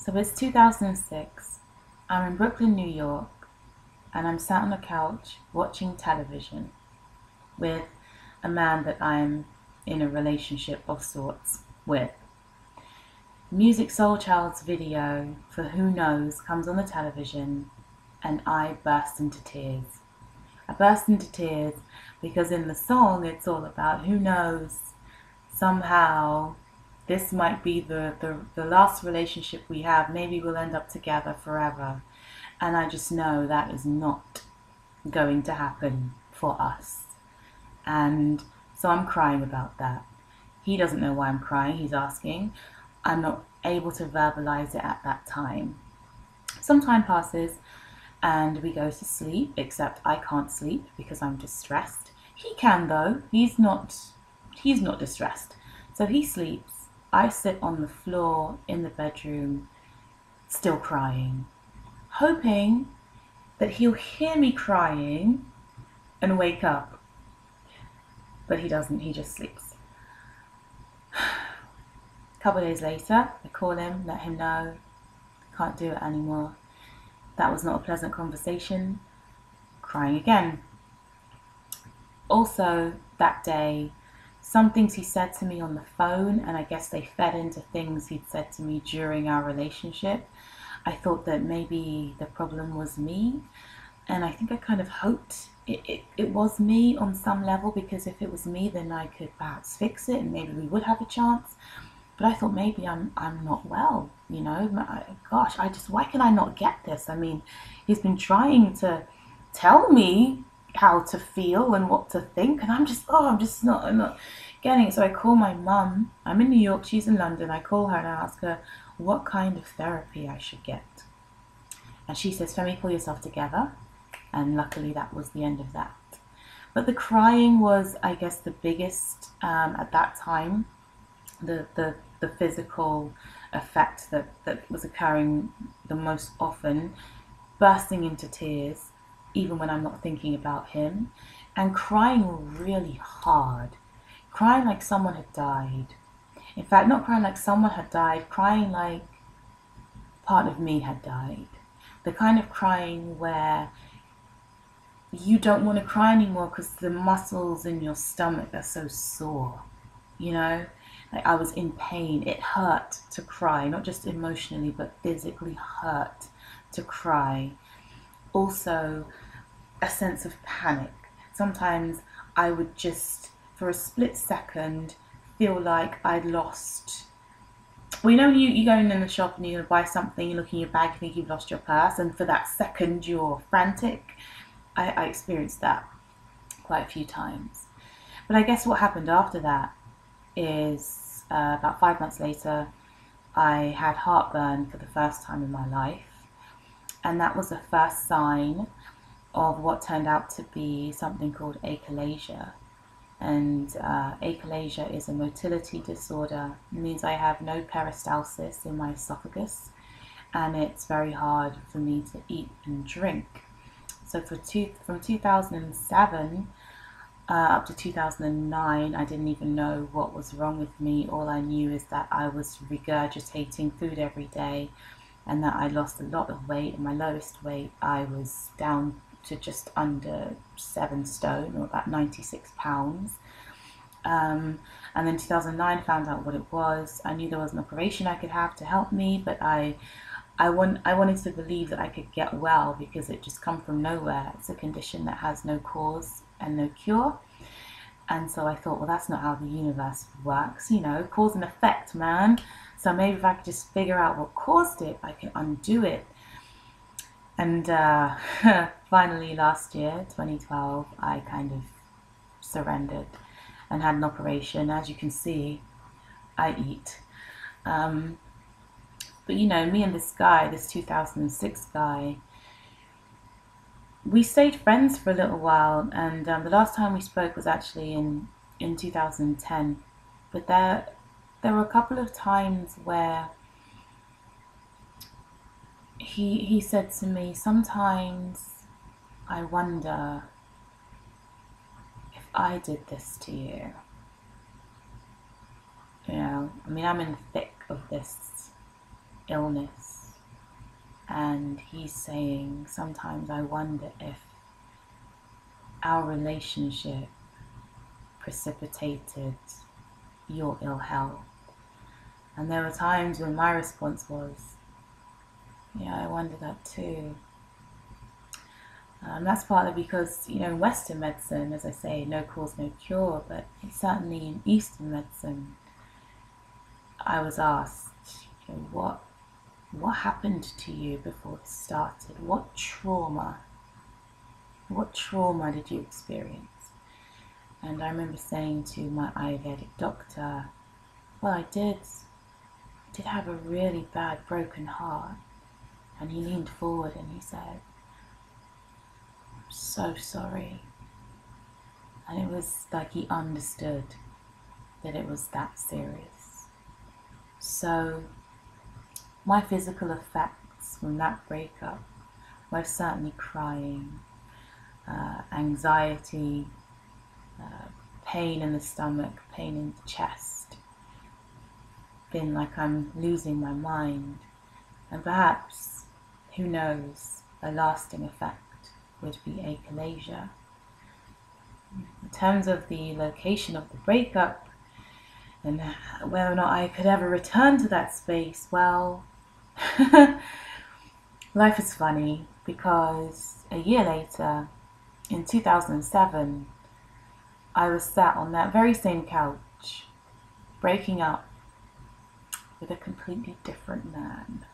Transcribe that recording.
So it's 2006. I'm in Brooklyn, New York, and I'm sat on a couch watching television with a man that I'm in a relationship of sorts with. Music Soul Child's video for Who Knows comes on the television, and I burst into tears. I burst into tears because in the song it's all about who knows, somehow this might be the last relationship we have. Maybe we'll end up together forever. And I just know that is not going to happen for us. And so I'm crying about that. He doesn't know why I'm crying, he's asking. I'm not able to verbalize it at that time. Some time passes and we go to sleep, except I can't sleep because I'm distressed. He can though, he's not distressed. So he sleeps. I sit on the floor in the bedroom, still crying, hoping that he'll hear me crying and wake up. But he doesn't, he just sleeps. A couple of days later, I call him, let him know, can't do it anymore. That was not a pleasant conversation. Crying again. Also, that day, some things he said to me on the phone, and I guess they fed into things he'd said to me during our relationship. I thought that maybe the problem was me, and I think I kind of hoped it was me on some level, because if it was me, then I could perhaps fix it and maybe we would have a chance. But I thought maybe I'm not well, you know. Gosh, why can I not get this? I mean, he's been trying to tell me how to feel and what to think, and I'm not getting it. So I call my mum. I'm in New York, she's in London. I call her and I ask her what kind of therapy I should get. And she says, Femi, pull yourself together. And luckily that was the end of that. But the crying was, I guess, the biggest at that time. The physical effect that was occurring the most often, bursting into tears even when I'm not thinking about him, and crying really hard, crying like someone had died. In fact, not crying like someone had died, crying like part of me had died. The kind of crying where you don't want to cry anymore because the muscles in your stomach are so sore, you know? Like I was in pain. It hurt to cry, not just emotionally, but physically hurt to cry. Also, a sense of panic. Sometimes I would just, for a split second, feel like I'd lost. Well, you know, you go in the shop and you're going to buy something, you look in your bag, you think you've lost your purse, and for that second you're frantic. I experienced that quite a few times. But I guess what happened after that is about 5 months later, I had heartburn for the first time in my life. And that was the first sign of what turned out to be something called achalasia. And achalasia is a motility disorder. It means I have no peristalsis in my esophagus, and it's very hard for me to eat and drink. So from 2007 up to 2009, I didn't even know what was wrong with me. All I knew is that I was regurgitating food every day, and that I lost a lot of weight. And my lowest weight, I was down to just under 7 stone, or about 96 pounds. And then 2009, I found out what it was. I knew there was an operation I could have to help me, but I wanted to believe that I could get well because it just come from nowhere. It's a condition that has no cause and no cure. And so I thought, well, that's not how the universe works, you know, cause and effect, man. So maybe if I could just figure out what caused it, I can undo it. And finally last year, 2012, I kind of surrendered and had an operation. As you can see, I eat. But you know, me and this guy, this 2006 guy, we stayed friends for a little while, and the last time we spoke was actually in 2010. But there were a couple of times where he said to me, sometimes I wonder if I did this to you. You know, I mean, I'm in the thick of this illness. And he's saying, sometimes I wonder if our relationship precipitated your ill health. And there were times when my response was, yeah, I wonder that too. That's partly because, in Western medicine, as I say, no cause, no cure, but certainly in Eastern medicine, I was asked, what happened to you before this started? What trauma did you experience? And I remember saying to my Ayurvedic doctor, well, I did have a really bad broken heart. And he leaned forward and he said, I'm so sorry. And it was like he understood that it was that serious. So my physical effects from that breakup, most certainly crying, anxiety, pain in the stomach, pain in the chest, feeling like I'm losing my mind, and perhaps, who knows, a lasting effect would be achalasia. In terms of the location of the breakup and whether or not I could ever return to that space, well, life is funny, because a year later, in 2007, I was sat on that very same couch, breaking up with a completely different man.